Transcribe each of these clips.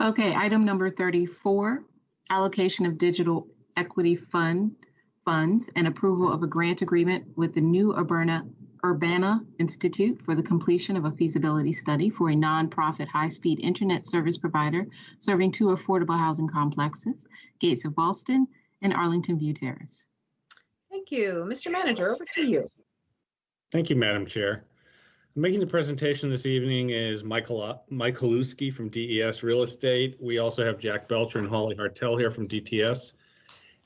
Okay, item number 34, allocation of digital equity funds and approval of a grant agreement with the New Urbana Institute for the completion of a feasibility study for a nonprofit high-speed internet service provider serving two affordable housing complexes, Gates of Boston and Arlington View Terrace. Thank you. Mr. Manager, over to you. Thank you, Madam Chair. Making the presentation this evening is Mike Halewski from DES Real Estate. We also have Jack Belcher and Holly Hartel here from DTS,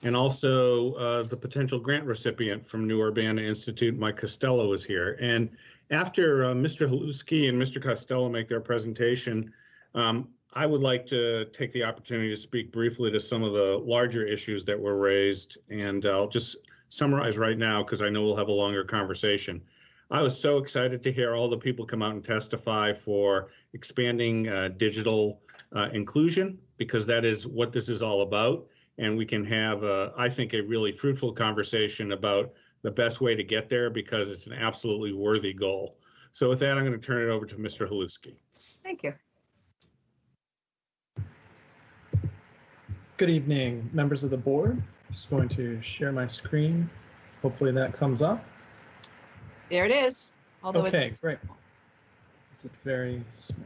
and also the potential grant recipient from New Urbana Institute, Mike Costello, is here. And after Mr. Halewski and Mr. Costello make their presentation, I would like to take the opportunity to speak briefly to some of the larger issues that were raised, and I'll just summarize right now because I know we'll have a longer conversation. I was so excited to hear all the people come out and testify for expanding digital inclusion, because that is what this is all about. And we can have, I think, a really fruitful conversation about the best way to get there, because it's an absolutely worthy goal. So with that, I'm going to turn it over to Mr. Halewski. Thank you. Good evening, members of the board. I'm just going to share my screen. Hopefully that comes up. There it is. Although okay, it's great. Is it very small?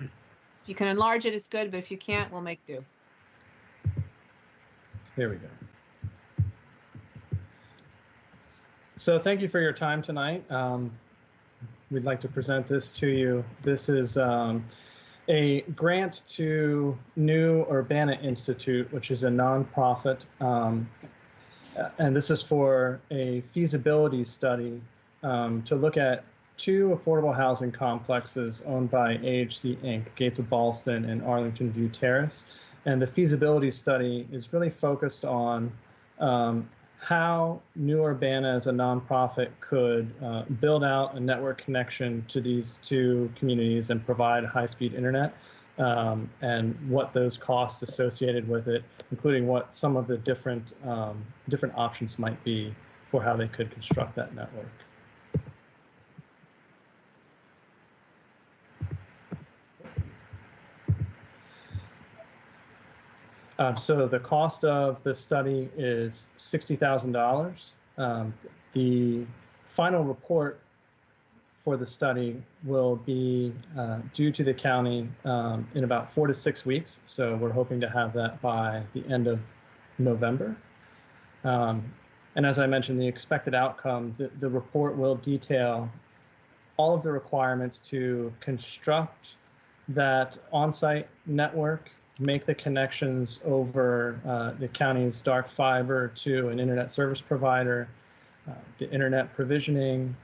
If you can enlarge it, it's good, but if you can't, we'll make do. Here we go. So thank you for your time tonight. We'd like to present this to you. This is a grant to New Urbana Institute, which is a nonprofit, and this is for a feasibility study to look at two affordable housing complexes owned by AHC Inc., Gates of Boston and Arlington View Terrace. And the feasibility study is really focused on how New Urbana as a nonprofit could build out a network connection to these two communities and provide high-speed internet, and what those costs associated with it, including what some of the different options might be for how they could construct that network. So the cost of the study is $60,000. The final report for the study will be due to the county in about 4 to 6 weeks. So we're hoping to have that by the end of November. And as I mentioned, the expected outcome, the report will detail all of the requirements to construct that on-site network, make the connections over the county's dark fiber to an internet service provider, the internet provisioning,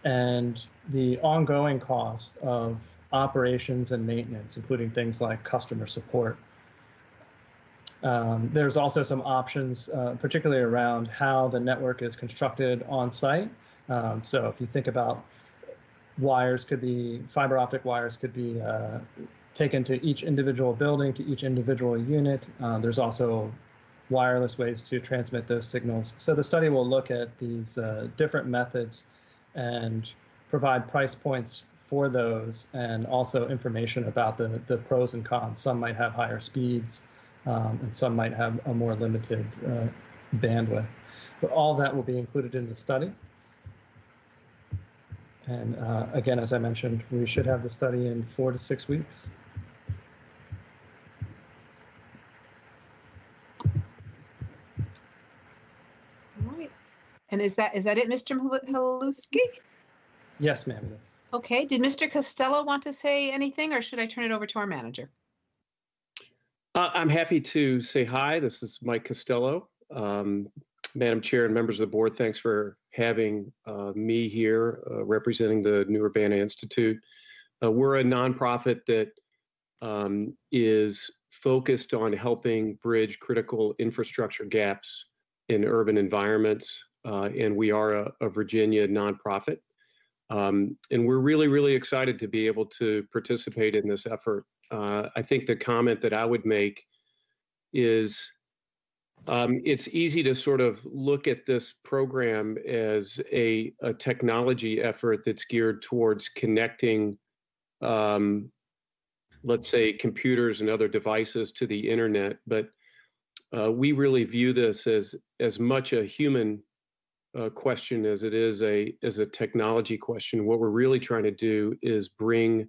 and the ongoing costs of operations and maintenance, including things like customer support. There's also some options, particularly around how the network is constructed on site. So if you think about wires, could be fiber optic wires, could be taken to each individual building, to each individual unit. There's also wireless ways to transmit those signals. So the study will look at these different methods and provide price points for those, and also information about the pros and cons. Some might have higher speeds, and some might have a more limited bandwidth. But all that will be included in the study. And again, as I mentioned, we should have the study in 4 to 6 weeks. All right. And is that it, Mr. Halewski? Yes, ma'am, it is. Okay. Did Mr. Costello want to say anything, or should I turn it over to our manager? I'm happy to say hi. This is Mike Costello. Madam Chair and members of the board, thanks for having me here representing the New Urbana Institute. We're a nonprofit that is focused on helping bridge critical infrastructure gaps in urban environments, and we are a Virginia nonprofit. And we're really, really excited to be able to participate in this effort. I think the comment that I would make is it's easy to sort of look at this program as a technology effort that's geared towards connecting let's say, computers and other devices to the internet. But we really view this as much a human question as it is a technology question. What we're really trying to do is bring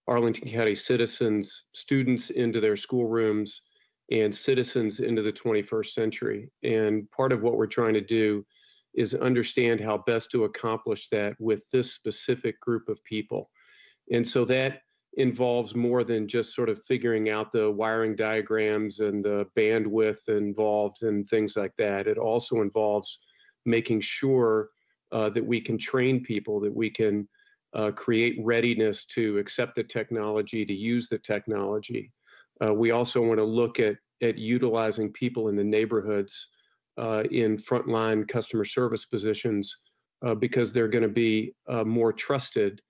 Arlington County citizens, students into their schoolrooms, and citizens into the 21st century. And part of what we're trying to do is understand how best to accomplish that with this specific group of people. And so that involves more than just sort of figuring out the wiring diagrams and the bandwidth involved and things like that. It also involves making sure that we can train people, that we can create readiness to accept the technology, to use the technology. We also want to look at utilizing people in the neighborhoods in frontline customer service positions because they're going to be more trusted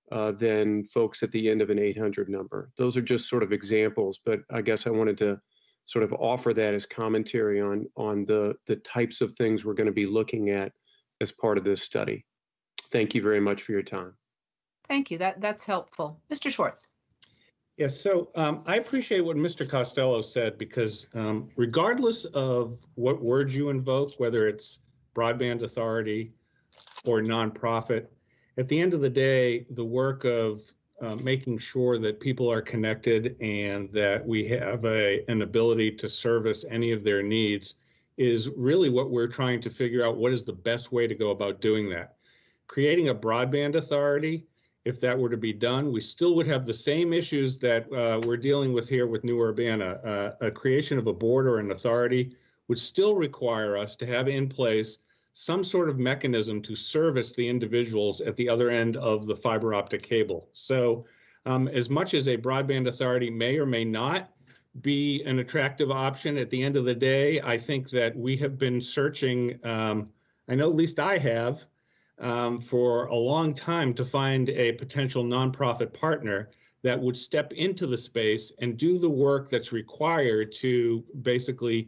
than folks at the end of an 800 number. Those are just sort of examples, but I guess I wanted to sort of offer that as commentary on the types of things we're going to be looking at as part of this study. Thank you very much for your time. Thank you. That's helpful. Mr. Schwartz. Yes, so I appreciate what Mr. Costello said because regardless of what words you invoke, whether it's broadband authority or nonprofit, at the end of the day, the work of making sure that people are connected and that we have an ability to service any of their needs is really what we're trying to figure out. What is the best way to go about doing that? Creating a broadband authority, if that were to be done, we still would have the same issues that we're dealing with here with New Urbana. A creation of a board or an authority would still require us to have in place some sort of mechanism to service the individuals at the other end of the fiber optic cable. So as much as a broadband authority may or may not be an attractive option, at the end of the day, I think that we have been searching, I know at least I have, for a long time to find a potential nonprofit partner that would step into the space and do the work that's required to basically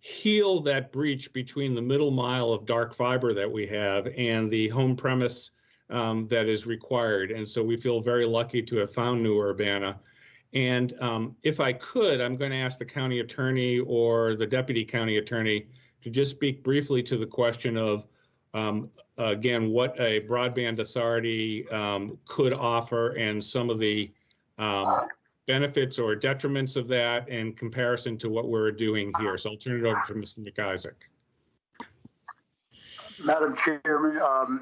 heal that breach between the middle mile of dark fiber that we have and the home premise that is required. And so we feel very lucky to have found New Urbana. And if I could, I'm going to ask the county attorney or the deputy county attorney to just speak briefly to the question of again, what a broadband authority could offer and some of the benefits or detriments of that in comparison to what we're doing here. So I'll turn it over to Mr. McIsaac. Madam Chairman,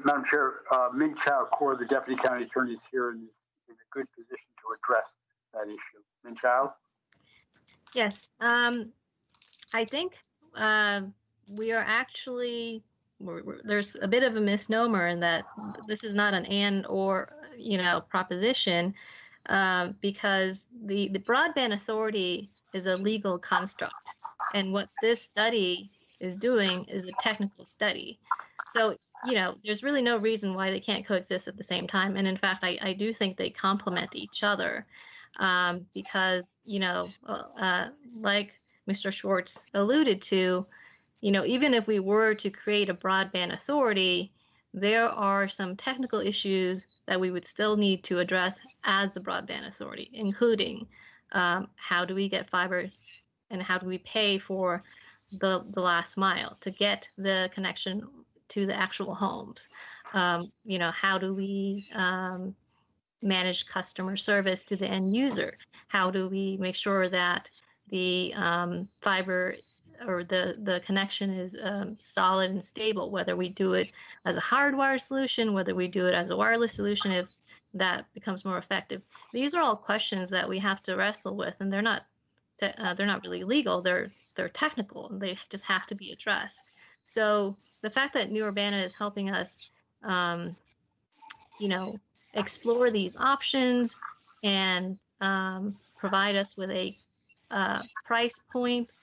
Madam Chair, Min Chao Kaur, the Deputy County Attorney, is here and is in a good position to address that issue. Min Chao? Yes, I think we are actually, there's a bit of a misnomer in that this is not an and or, proposition because the broadband authority is a legal construct. And what this study is doing is a technical study. So, there's really no reason why they can't coexist at the same time. And in fact, I do think they complement each other because, like Mr. Schwartz alluded to, even if we were to create a broadband authority, there are some technical issues that we would still need to address as the broadband authority, including how do we get fiber and how do we pay for the last mile to get the connection to the actual homes? How do we manage customer service to the end user? How do we make sure that the fiber or the connection is solid and stable, whether we do it as a hardwired solution, whether we do it as a wireless solution, if that becomes more effective. These are all questions that we have to wrestle with, and they're not really legal. They're technical, and they just have to be addressed. So the fact that New Urbana is helping us, explore these options and provide us with a price point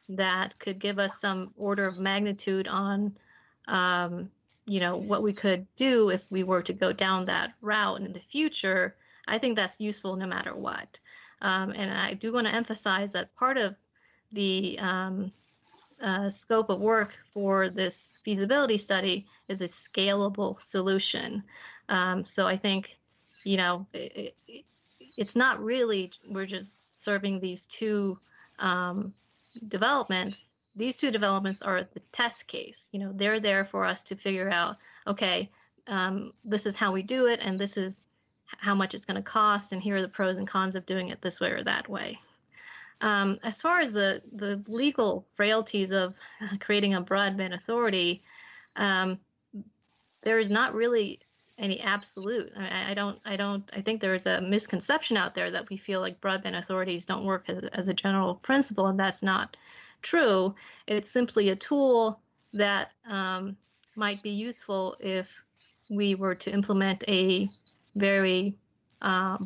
that could give us some order of magnitude on, what we could do if we were to go down that route in the future, I think that's useful no matter what. And I do want to emphasize that part of the scope of work for this feasibility study is a scalable solution. So I think, it's not really, we're just serving these two developments. These two developments are the test case. You know, they're there for us to figure out, okay, this is how we do it, and this is how much it's going to cost, and here are the pros and cons of doing it this way or that way. As far as the legal frailties of creating a broadband authority, there is not really any absolute. I think there is a misconception out there that we feel like broadband authorities don't work as a general principle, and that's not true. It's simply a tool that might be useful if we were to implement a very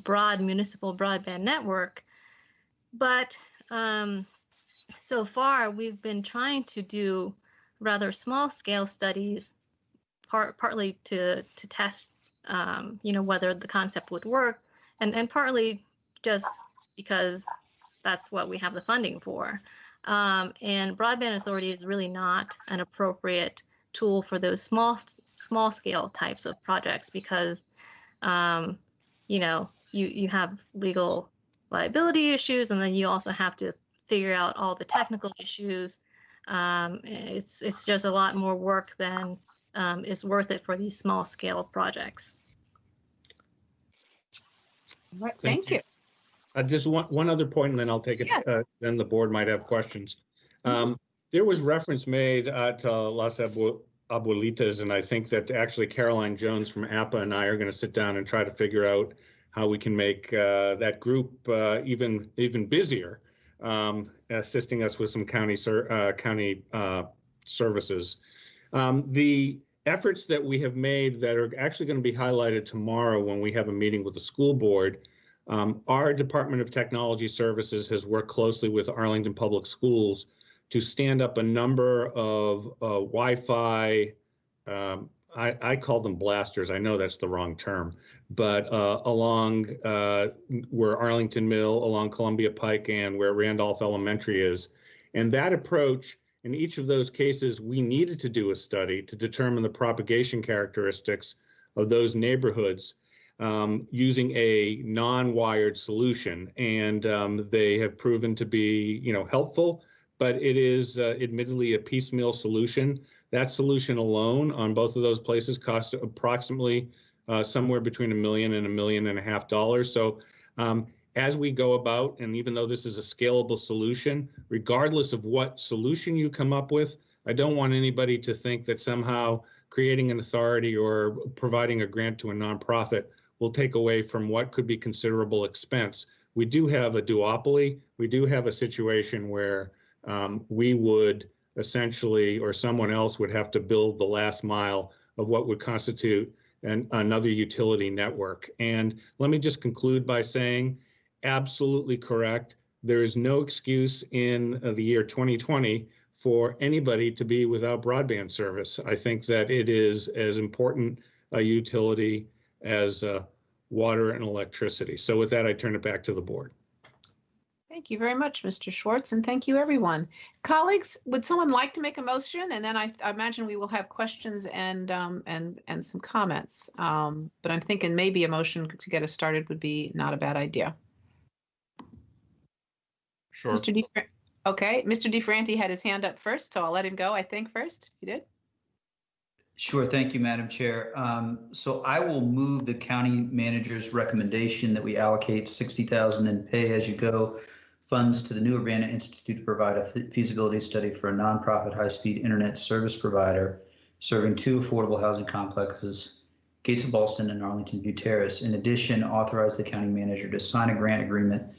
broad municipal broadband network. But so far, we've been trying to do rather small-scale studies, partly to test, whether the concept would work, and partly just because that's what we have the funding for. And broadband authority is really not an appropriate tool for those small-scale types of projects because, you have legal liability issues, and then you also have to figure out all the technical issues. It's just a lot more work than is worth it for these small scale projects. Right, thank you. Just one other point, and then I'll take it. Yes. Then the board might have questions. There was reference made to Las Abuelitas, and I think that actually Caroline Jones from APA and I are going to sit down and try to figure out how we can make that group even busier, assisting us with some county services. The efforts that we have made that are actually going to be highlighted tomorrow when we have a meeting with the school board. Our Department of Technology Services has worked closely with Arlington Public Schools to stand up a number of Wi-Fi, I call them blasters. I know that's the wrong term, but along where Arlington Mill, along Columbia Pike, and where Randolph Elementary is. And that approach, in each of those cases, we needed to do a study to determine the propagation characteristics of those neighborhoods using a non-wired solution. And they have proven to be, helpful, but it is admittedly a piecemeal solution. That solution alone on both of those places cost approximately somewhere between $1 million and $1.5 million. So as we go about, and even though this is a scalable solution, regardless of what solution you come up with, I don't want anybody to think that somehow creating an authority or providing a grant to a nonprofit will take away from what could be considerable expense. We do have a duopoly. We do have a situation where we would essentially, or someone else would have to build the last mile of what would constitute another utility network. And let me just conclude by saying, absolutely correct. There is no excuse in the year 2020 for anybody to be without broadband service. I think that it is as important a utility as water and electricity. So with that, I turn it back to the board. Thank you very much, Mr. Schwartz, and thank you, everyone. Colleagues, would someone like to make a motion? And then I imagine we will have questions and some comments. But I'm thinking maybe a motion to get us started would be not a bad idea. Sure. Okay, Mr. DeFranti had his hand up first, so I'll let him go, I think, first. You did? Sure. Thank you, Madam Chair. So I will move the county manager's recommendation that we allocate $60,000 in pay-as-you-go funds to the New Urbana Institute to provide a feasibility study for a nonprofit high-speed internet service provider serving 2 affordable housing complexes, Gates of Ballston and Arlington View Terrace. In addition, authorize the county manager to sign a grant agreement,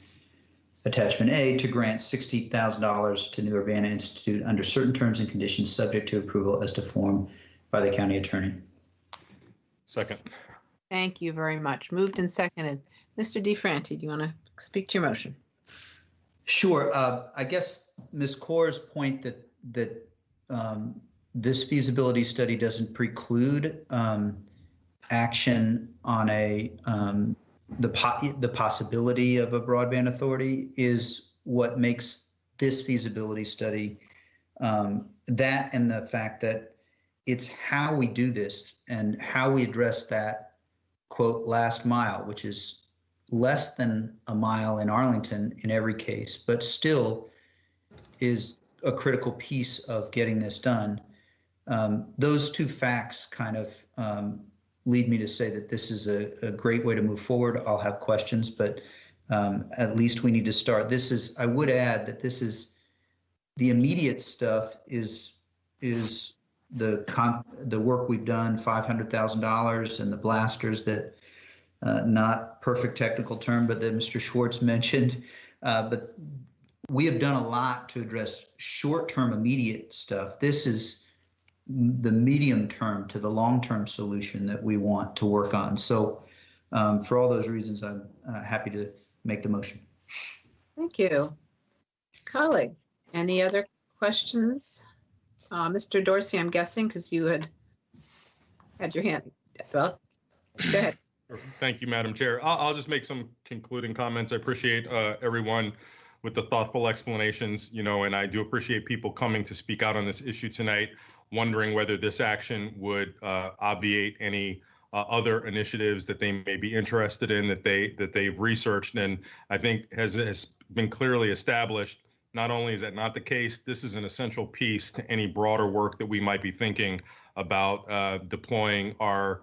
Attachment A, to grant $60,000 to New Urbana Institute under certain terms and conditions subject to approval as to form by the county attorney. Second. Thank you very much. Moved and seconded. Mr. DeFranti, do you want to speak to your motion? Sure. I guess Ms. Kaur's point that this feasibility study doesn't preclude action on the possibility of a broadband authority is what makes this feasibility study, that and the fact that it's how we do this and how we address that, quote, last mile, which is less than a mile in Arlington in every case, but still is a critical piece of getting this done. Those two facts kind of lead me to say that this is a great way to move forward. I'll have questions, but at least we need to start. I would add that this is the immediate stuff is the work we've done, $500,000, and the blasters that, not perfect technical term, but that Mr. Schwartz mentioned. But we have done a lot to address short-term immediate stuff. This is the medium-term to the long-term solution that we want to work on. So for all those reasons, I'm happy to make the motion. Thank you. Colleagues, any other questions? Mr. Dorsey, I'm guessing because you had your hand. Well, go ahead. Thank you, Madam Chair. I'll just make some concluding comments. I appreciate everyone with the thoughtful explanations, and I do appreciate people coming to speak out on this issue tonight, wondering whether this action would obviate any other initiatives that they may be interested in, that they've researched, and I think has been clearly established. Not only is that not the case, this is an essential piece to any broader work that we might be thinking about deploying our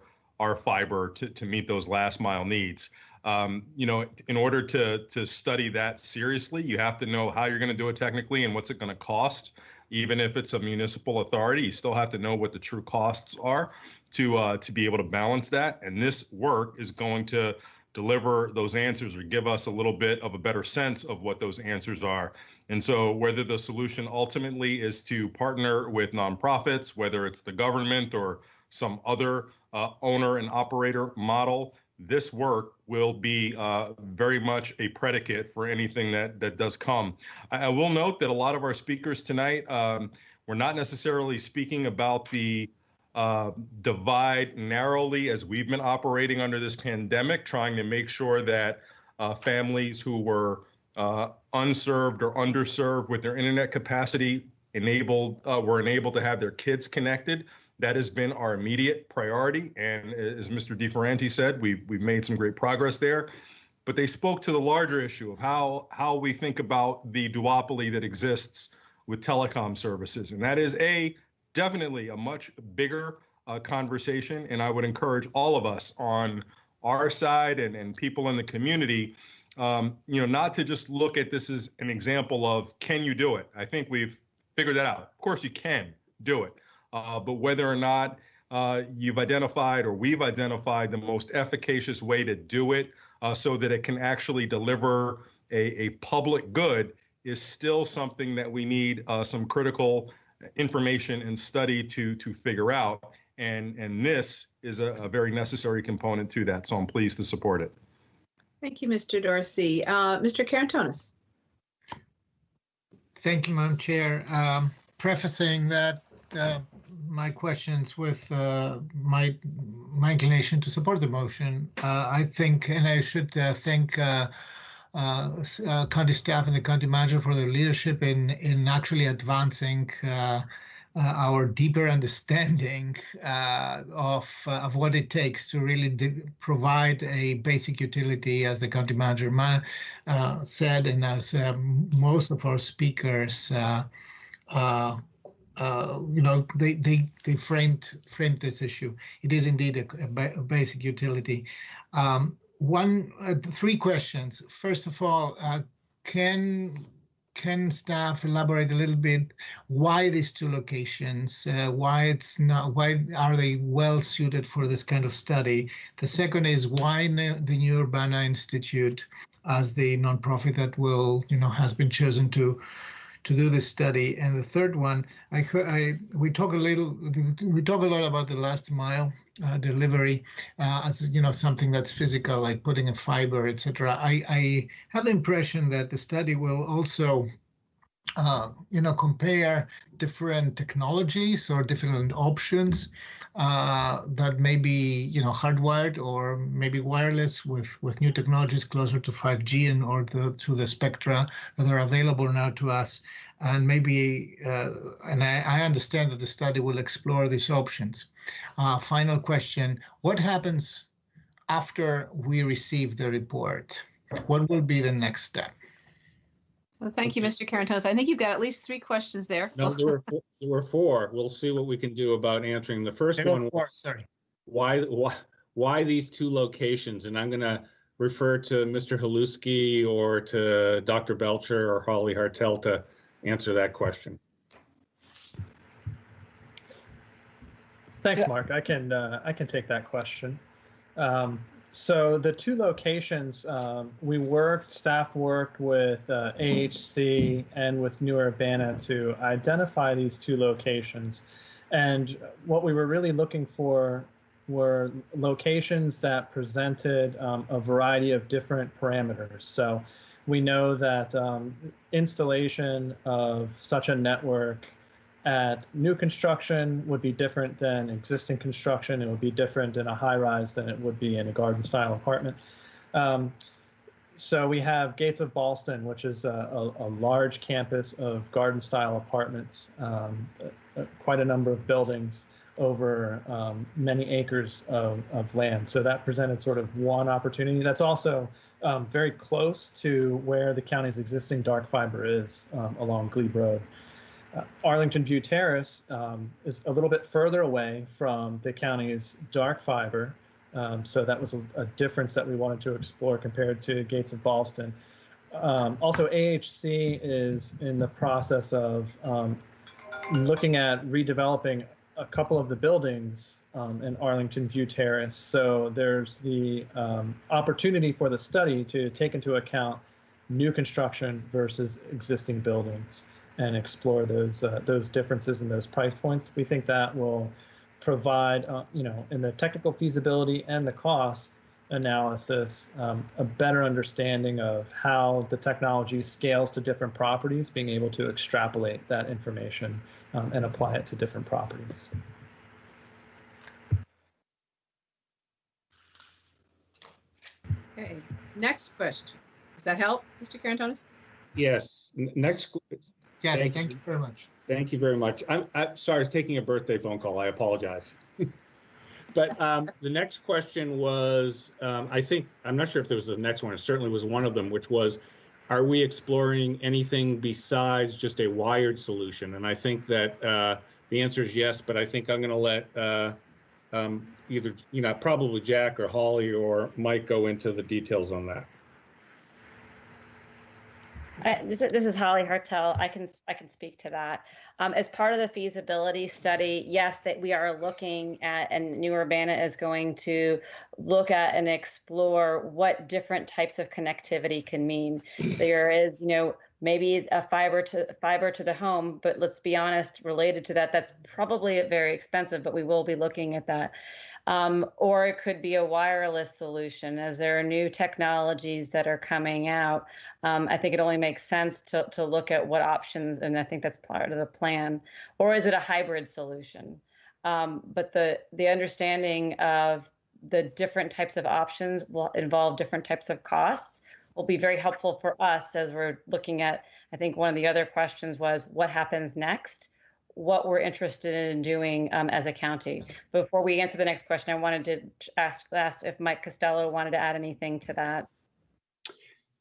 fiber to meet those last mile needs. In order to study that seriously, you have to know how you're going to do it technically and what's it going to cost. Even if it's a municipal authority, you still have to know what the true costs are to be able to balance that. And this work is going to deliver those answers or give us a little bit of a better sense of what those answers are. And so whether the solution ultimately is to partner with nonprofits, whether it's the government or some other owner and operator model, this work will be very much a predicate for anything that does come. I will note that a lot of our speakers tonight were not necessarily speaking about the divide narrowly as we've been operating under this pandemic, trying to make sure that families who were unserved or underserved with their internet capacity were enabled to have their kids connected. That has been our immediate priority. And as Mr. DeFranti said, we've made some great progress there. But they spoke to the larger issue of how we think about the duopoly that exists with telecom services. And that is definitely a much bigger conversation. And I would encourage all of us on our side and people in the community, not to just look at this as an example of, can you do it? I think we've figured that out. Of course you can do it. But whether or not you've identified or we've identified the most efficacious way to do it so that it can actually deliver a public good is still something that we need some critical information and study to figure out. And this is a very necessary component to that. So I'm pleased to support it. Thank you, Mr. Dorsey. Mr. Carantonis. Thank you, Madam Chair. Prefacing that my questions with my inclination to support the motion, I think, and I should thank county staff and the county manager for their leadership in actually advancing our deeper understanding of what it takes to really provide a basic utility, as the county manager said, and as most of our speakers they framed this issue. It is indeed a basic utility. Three questions. First of all, can staff elaborate a little bit why these two locations? Why are they well suited for this kind of study? The second is why the New Urbana Institute, as the nonprofit that has been chosen to do this study. And the third one, we talk a lot about the last mile delivery as something that's physical, like putting a fiber, etc. I have the impression that the study will also compare different technologies or different options that may be hardwired or maybe wireless with new technologies closer to 5G and to the spectra that are available now to us. And maybe, and I understand that the study will explore these options. Final question, what happens after we receive the report? What will be the next step? So thank you, Mr. Carantonis. I think you've got at least 3 questions there. No, there were 4. We'll see what we can do about answering. The first one was, sorry. Why these 2 locations? And I'm going to refer to Mr. Haluski or to Dr. Belcher or Holly Hartel to answer that question. Thanks, Mark. I can take that question. So the 2 locations, staff worked with AHC and with New Urbana to identify these 2 locations. And what we were really looking for were locations that presented a variety of different parameters. So we know that installation of such a network at new construction would be different than existing construction. It would be different in a high-rise than it would be in a garden-style apartment. So we have Gates of Ballston, which is a large campus of garden-style apartments, quite a number of buildings over many acres of land. So that presented sort of one opportunity. That's also very close to where the county's existing dark fiber is along Glebe Road. Arlington View Terrace is a little bit further away from the county's dark fiber. So that was a difference that we wanted to explore compared to Gates of Ballston. Also, AHC is in the process of looking at redeveloping a couple of the buildings in Arlington View Terrace. So there's the opportunity for the study to take into account new construction versus existing buildings and explore those differences and those price points. We think that will provide, in the technical feasibility and the cost analysis, a better understanding of how the technology scales to different properties, being able to extrapolate that information and apply it to different properties. Okay, next question. Does that help, Mr. Carantonis? Yes. Next. Yes, thank you very much. Thank you very much. I'm sorry, taking a birthday phone call. I apologize. But the next question was, I'm not sure if there was the next one. It certainly was one of them, which was, are we exploring anything besides just a wired solution? And I think that the answer is yes, but I think I'm going to let either, probably Jack or Holly or Mike go into the details on that. This is Holly Hartel. I can speak to that. As part of the feasibility study, yes, that we are looking at, and New Urbana is going to look at and explore what different types of connectivity can mean. There is, maybe a fiber to the home, but let's be honest, related to that, that's probably very expensive, but we will be looking at that. Or it could be a wireless solution, as there are new technologies that are coming out. I think it only makes sense to look at what options, and I think that's part of the plan. Or is it a hybrid solution? But the understanding of the different types of options will involve different types of costs, will be very helpful for us as we're looking at, I think one of the other questions was what happens next? What we're interested in doing as a county. Before we answer the next question, I wanted to ask if Mike Costello wanted to add anything to that.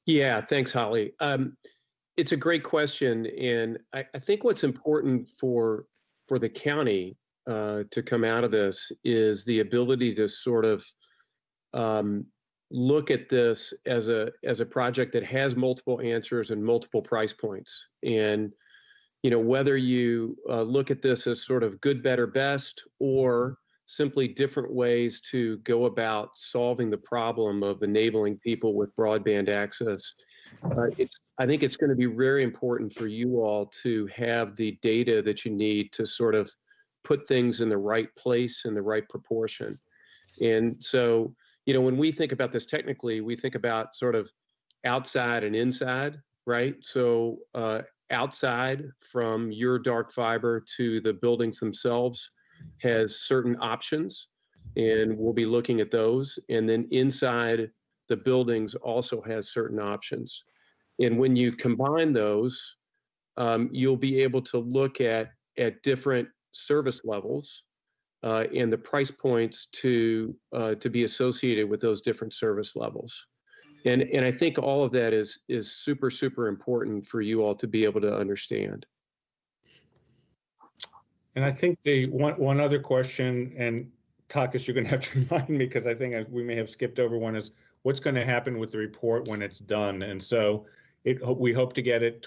Yeah, thanks, Holly. It's a great question, and I think what's important for the county to come out of this is the ability to sort of look at this as a project that has multiple answers and multiple price points. And whether you look at this as sort of good, better, best, or simply different ways to go about solving the problem of enabling people with broadband access, I think it's going to be very important for you all to have the data that you need to sort of put things in the right place in the right proportion. And so, when we think about this technically, we think about sort of outside and inside, right? So outside from your dark fiber to the buildings themselves has certain options, and we'll be looking at those. And then inside the buildings also has certain options. And when you combine those, you'll be able to look at different service levels and the price points to be associated with those different service levels. And I think all of that is super, super important for you all to be able to understand. And I think the one other question, and Takis, you're going to have to remind me because I think we may have skipped over one, is what's going to happen with the report when it's done. And so we hope to get it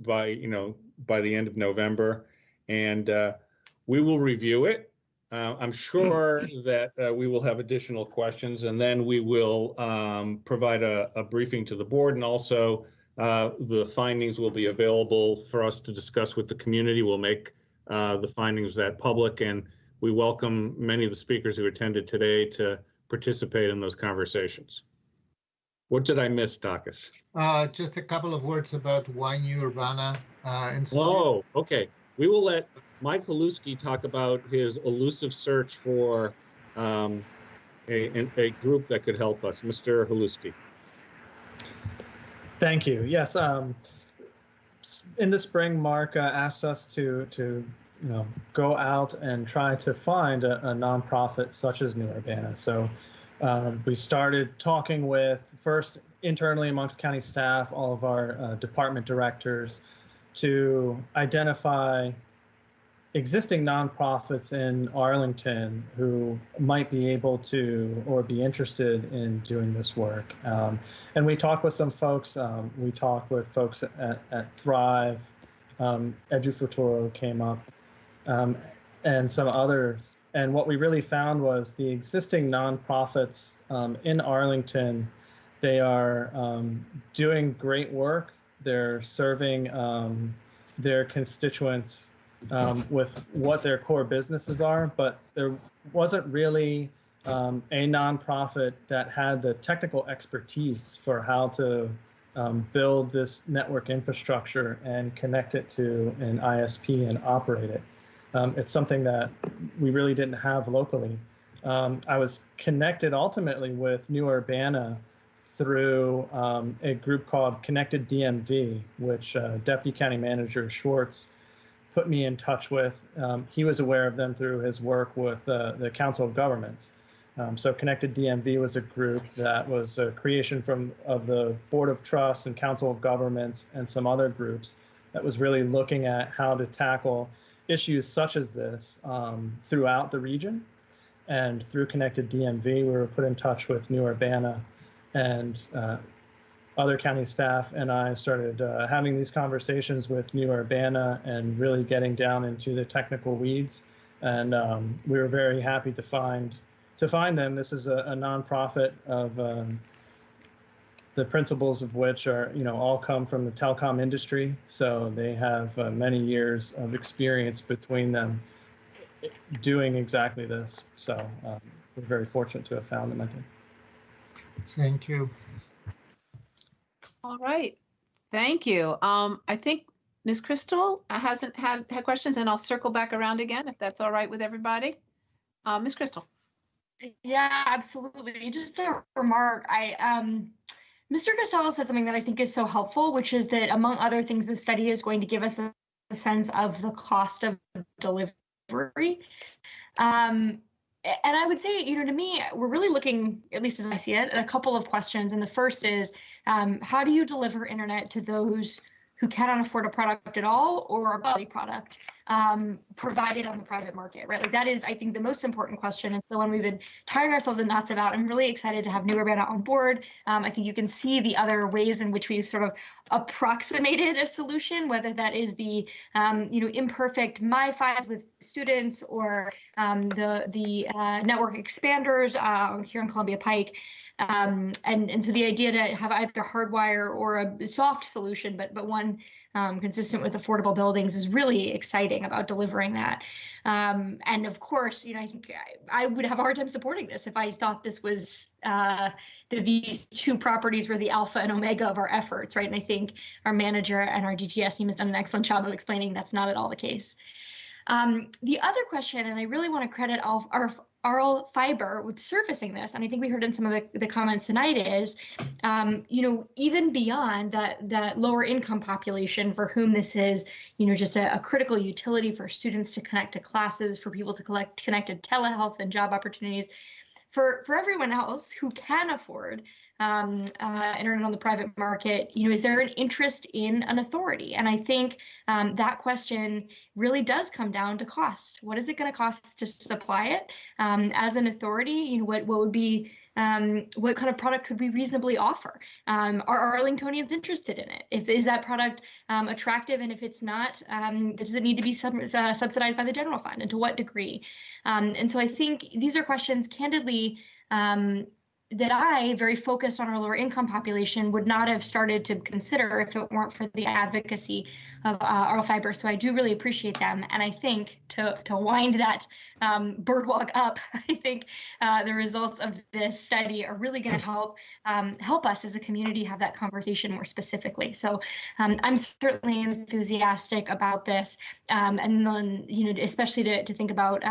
by the end of November, and we will review it. I'm sure that we will have additional questions, and then we will provide a briefing to the board, and also the findings will be available for us to discuss with the community. We'll make the findings that public, and we welcome many of the speakers who attended today to participate in those conversations. What did I miss, Takis? Just a couple of words about why New Urbana Institute. Oh, okay. We will let Mike Haluski talk about his elusive search for a group that could help us. Mr. Haluski. Thank you. Yes. In the spring, Mark asked us to go out and try to find a nonprofit such as New Urbana. So we started talking with, first internally amongst county staff, all of our department directors, to identify existing nonprofits in Arlington who might be able to or be interested in doing this work. And we talked with some folks. We talked with folks at Thrive. EduFuturo came up, and some others. And what we really found was the existing nonprofits in Arlington, they are doing great work. They're serving their constituents with what their core businesses are, but there wasn't really a nonprofit that had the technical expertise for how to build this network infrastructure and connect it to an ISP and operate it. It's something that we really didn't have locally. I was connected ultimately with New Urbana through a group called Connected DMV, which Deputy County Manager Schwartz put me in touch with. He was aware of them through his work with the Council of Governments. So Connected DMV was a group that was a creation of the Board of Trusts and Council of Governments and some other groups that was really looking at how to tackle issues such as this throughout the region. And through Connected DMV, we were put in touch with New Urbana, and other county staff and I started having these conversations with New Urbana and really getting down into the technical weeds. And we were very happy to find them. This is a nonprofit of the principles of which are, all come from the telecom industry. So they have many years of experience between them doing exactly this. So we're very fortunate to have found them, I think. Thank you. All right. Thank you. I think Ms. Crystal hasn't had questions, and I'll circle back around again if that's all right with everybody. Ms. Crystal. Yeah, absolutely. Just a remark. Mr. Costello said something that I think is so helpful, which is that, among other things, the study is going to give us a sense of the cost of delivery. And I would say, to me, we're really looking, at least as I see it, at a couple of questions. And the first is, how do you deliver internet to those who cannot afford a product at all, or a quality product provided on the private market, right? Like, that is, I think, the most important question. And so when we've been tiring ourselves in knots about, I'm really excited to have New Urbana on board. I think you can see the other ways in which we've sort of approximated a solution, whether that is the imperfect MiFis with students, or the network expanders here in Columbia Pike. And so the idea to have either hardwire or a soft solution, but one consistent with affordable buildings, is really exciting about delivering that. And of course, I think I would have a hard time supporting this if I thought this was these two properties were the alpha and omega of our efforts, right? And I think our manager and our DTS team has done an excellent job of explaining that's not at all the case. The other question, and I really want to credit oral fiber with surfacing this, and I think we heard in some of the comments tonight is, even beyond that lower income population for whom this is, just a critical utility for students to connect to classes, for people to connect to telehealth and job opportunities, for everyone else who can afford internet on the private market, is there an interest in an authority? And I think that question really does come down to cost. What is it going to cost to supply it? As an authority, what would be, what kind of product could we reasonably offer? Are Arlingtonians interested in it? Is that product attractive? And if it's not, does it need to be subsidized by the general fund? And to what degree? And so I think these are questions, candidly, that I, very focused on our lower income population, would not have started to consider if it weren't for the advocacy of oral fiber. So I do really appreciate them. And I think to wind that birdwalk up, I think the results of this study are really going to help us as a community have that conversation more specifically. So I'm certainly enthusiastic about this, and then, especially to think about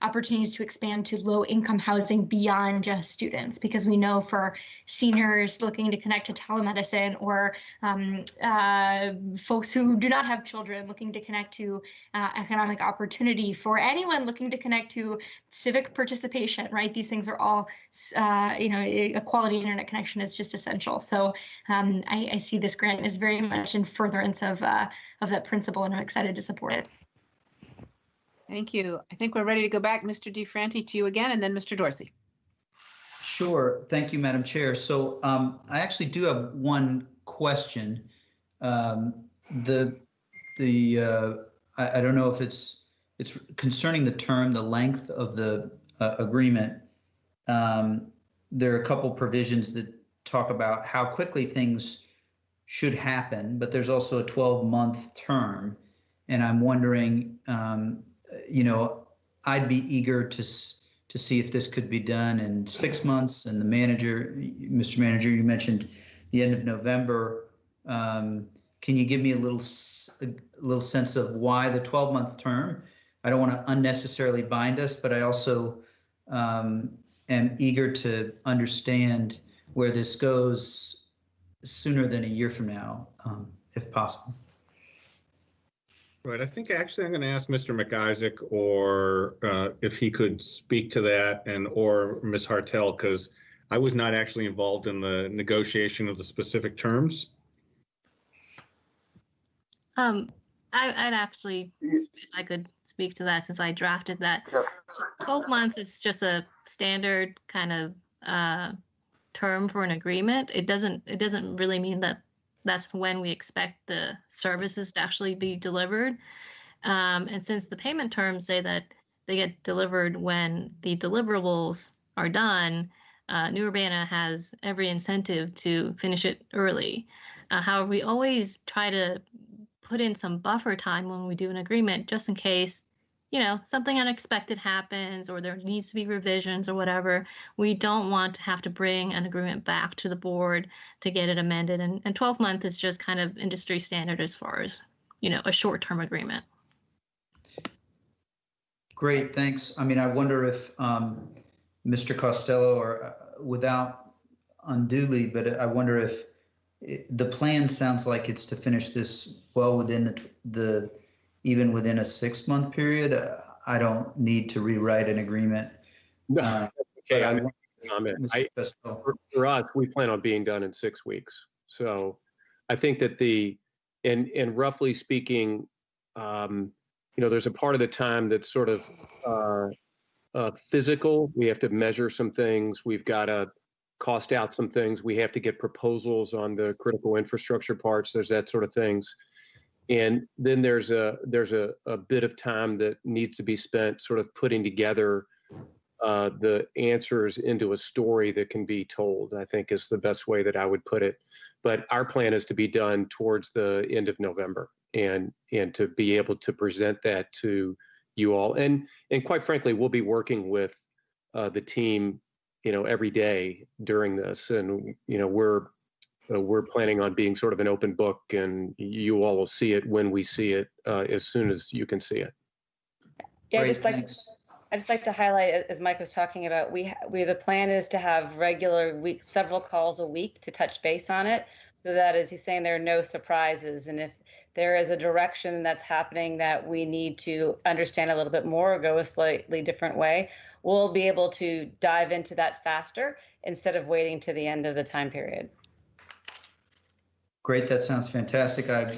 opportunities to expand to low-income housing beyond just students, because we know for seniors looking to connect to telemedicine, or folks who do not have children looking to connect to economic opportunity, for anyone looking to connect to civic participation, right? These things are all, a quality internet connection is just essential. So I see this grant as very much in furtherance of that principle, and I'm excited to support it. Thank you. I think we're ready to go back, Mr. DeFranti, to you again, and then Mr. Dorsey. Sure. Thank you, Madam Chair. So I actually do have one question. I don't know if it's concerning the term, the length of the agreement. There are a couple provisions that talk about how quickly things should happen, but there's also a 12-month term. And I'm wondering, I'd be eager to see if this could be done in 6 months. And Mr. Manager, you mentioned the end of November. Can you give me a little sense of why the 12-month term? I don't want to unnecessarily bind us, but I also am eager to understand where this goes sooner than a year from now, if possible. Right. I think actually I'm going to ask Mr. McIsaac, or if he could speak to that, or Ms. Hartel, because I was not actually involved in the negotiation of the specific terms. I'd actually, if I could speak to that, since I drafted that. 12 months is just a standard kind of term for an agreement. It doesn't really mean that that's when we expect the services to actually be delivered. And since the payment terms say that they get delivered when the deliverables are done, New Urbana has every incentive to finish it early. However, we always try to put in some buffer time when we do an agreement, just in case, something unexpected happens, or there needs to be revisions or whatever. We don't want to have to bring an agreement back to the board to get it amended. And 12 months is just kind of industry standard as far as, a short-term agreement. Great, thanks. I mean, I wonder if Mr. Costello, or without unduly, but I wonder if the plan sounds like it's to finish this well within even within a 6-month period. I don't need to rewrite an agreement. Okay, for us, we plan on being done in 6 weeks. So I think that and roughly speaking, there's a part of the time that's sort of physical. We have to measure some things. We've got to cost out some things. We have to get proposals on the critical infrastructure parts. There's that sort of things. And then there's a bit of time that needs to be spent sort of putting together the answers into a story that can be told, I think is the best way that I would put it. But our plan is to be done towards the end of November, and to be able to present that to you all. And quite frankly, we'll be working with the team, every day during this. And, we're planning on being sort of an open book, and you all will see it when we see it, as soon as you can see it. Yeah, Great, I'd just like to highlight, as Mike was talking about, the plan is to have regular several calls a week to touch base on it, so that, as he's saying, there are no surprises. And if there is a direction that's happening that we need to understand a little bit more or go a slightly different way, we'll be able to dive into that faster instead of waiting to the end of the time period. Great, that sounds fantastic. I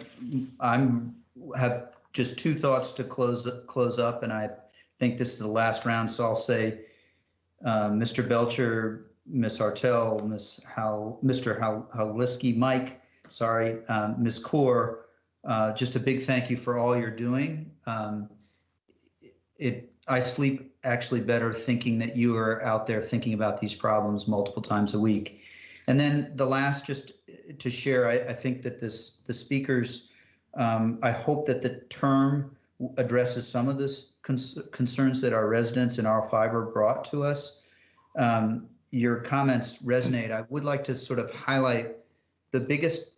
have just two thoughts to close up, and I think this is the last round, so I'll say, Mr. Belcher, Ms. Hartel, Mr. Haliski, Mike, sorry, Ms. Kaur, just a big thank you for all you're doing. I sleep actually better thinking that you are out there thinking about these problems multiple times a week. And then the last, just to share, I think that the speakers, I hope that the term addresses some of this concerns that our residents in R5 brought to us. Your comments resonate. I would like to sort of highlight the biggest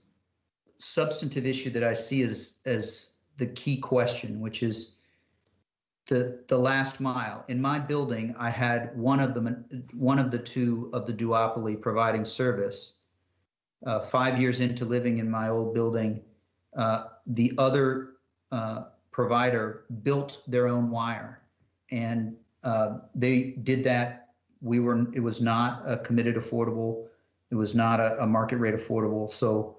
substantive issue that I see as the key question, which is the last mile. In my building, I had one of the two of the duopoly providing service. 5 years into living in my old building, the other provider built their own wire, and they did that. It was not a committed affordable. It was not a market rate affordable. So,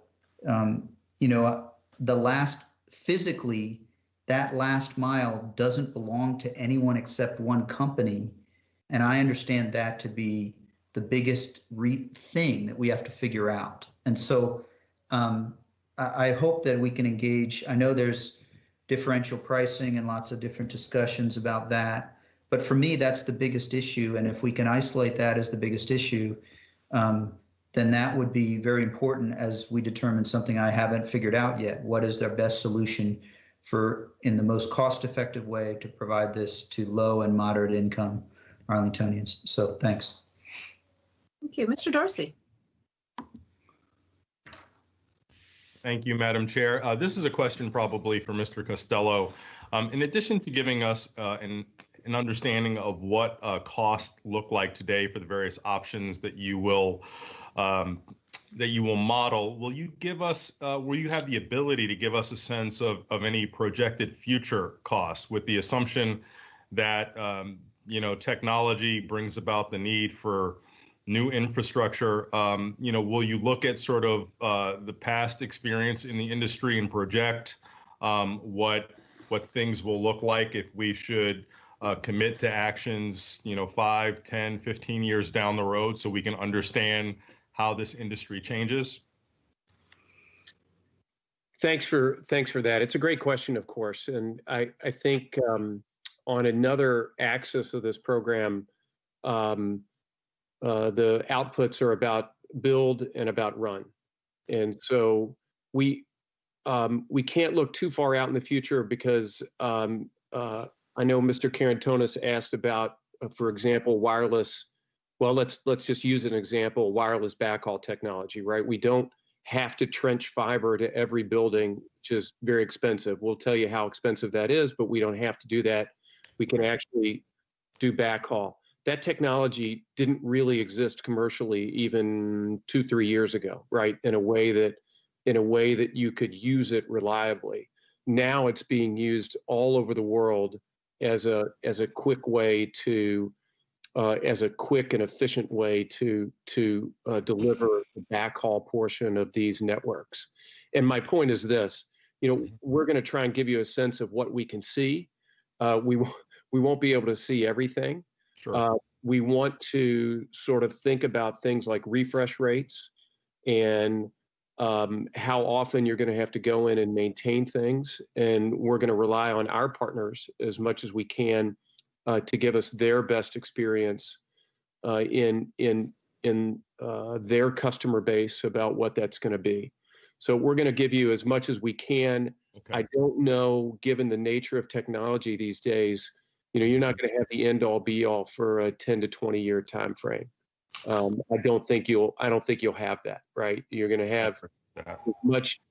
physically, that last mile doesn't belong to anyone except one company. And I understand that to be the biggest thing that we have to figure out. And so I hope that we can engage. I know there's differential pricing and lots of different discussions about that. But for me, that's the biggest issue. And if we can isolate that as the biggest issue, then that would be very important as we determine something I haven't figured out yet. What is their best solution in the most cost-effective way to provide this to low and moderate income Arlingtonians? So thanks. Thank you. Mr. Dorsey. Thank you, Madam Chair. This is a question probably for Mr. Costello. In addition to giving us an understanding of what costs look like today for the various options that you will model, will you have the ability to give us a sense of any projected future costs, with the assumption that technology brings about the need for new infrastructure? Will you look at sort of the past experience in the industry and project what things will look like if we should commit to actions 5, 10, 15 years down the road, so we can understand how this industry changes? Thanks for that. It's a great question, of course. And I think on another axis of this program, the outputs are about build and about run. And so we can't look too far out in the future, because I know Mr. Carantonis asked about, for example, wireless. Well, let's just use an example, wireless backhaul technology, right? We don't have to trench fiber to every building, which is very expensive. We'll tell you how expensive that is, but we don't have to do that. We can actually do backhaul. That technology didn't really exist commercially even 2-3 years ago, right? In a way that you could use it reliably. Now it's being used all over the world as a quick way to as a quick and efficient way to deliver the backhaul portion of these networks. And my point is this: we're going to try and give you a sense of what we can see. We won't be able to see everything. Sure. We want to sort of think about things like refresh rates and how often you're going to have to go in and maintain things. And we're going to rely on our partners as much as we can to give us their best experience in their customer base about what that's going to be. So we're going to give you as much as we can. Okay. I don't know, given the nature of technology these days, you're not going to have the end all be all for a 10 to 20 year time frame. I don't think you'll have that, right? You're going to have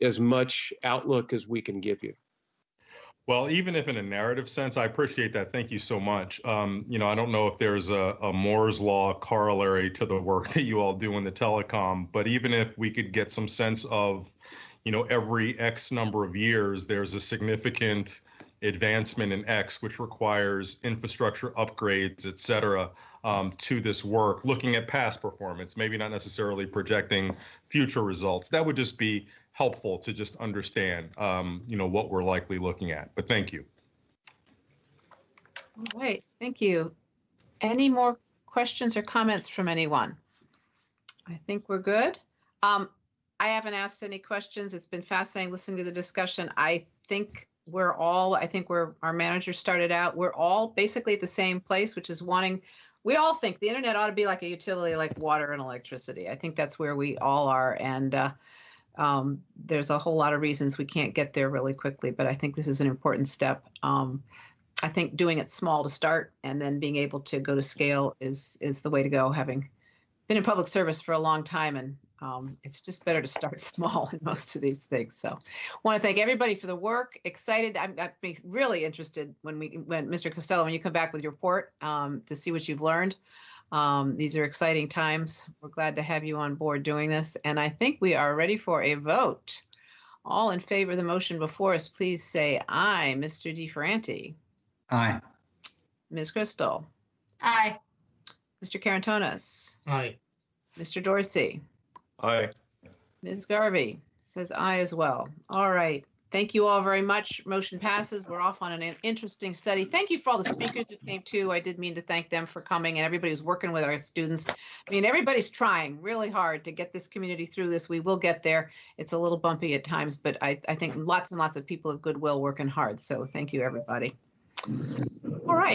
as much outlook as we can give you. Well, even if in a narrative sense, I appreciate that. Thank you so much. I don't know if there's a Moore's Law corollary to the work that you all do in the telecom, but even if we could get some sense of, every X number of years, there's a significant advancement in X, which requires infrastructure upgrades, et cetera, to this work, looking at past performance, maybe not necessarily projecting future results. That would just be helpful to just understand, what we're likely looking at. But thank you. All right, thank you. Any more questions or comments from anyone? I think we're good. I haven't asked any questions. It's been fascinating listening to the discussion. I think where our manager started out, we're all basically at the same place, which is we all think the internet ought to be like a utility like water and electricity. I think that's where we all are. And there's a whole lot of reasons we can't get there really quickly, but I think this is an important step. I think doing it small to start and then being able to go to scale is the way to go, having been in public service for a long time, and it's just better to start small in most of these things. So I want to thank everybody for the work. Excited. I'm really interested when Mr. Costello, when you come back with your report, to see what you've learned. These are exciting times. We're glad to have you on board doing this. And I think we are ready for a vote. All in favor of the motion before us, please say aye. Mr. Franti. Aye. Ms. Crystal. Aye. Mr. Carantonis. Aye. Mr. Dorsey. Aye. Ms. Garvey says aye as well. All right. Thank you all very much. Motion passes. We're off on an interesting study. Thank you for all the speakers who came too. I did mean to thank them for coming, and everybody who's working with our students. I mean, everybody's trying really hard to get this community through this. We will get there. It's a little bumpy at times, but I think lots and lots of people of goodwill working hard. So thank you, everybody. All right.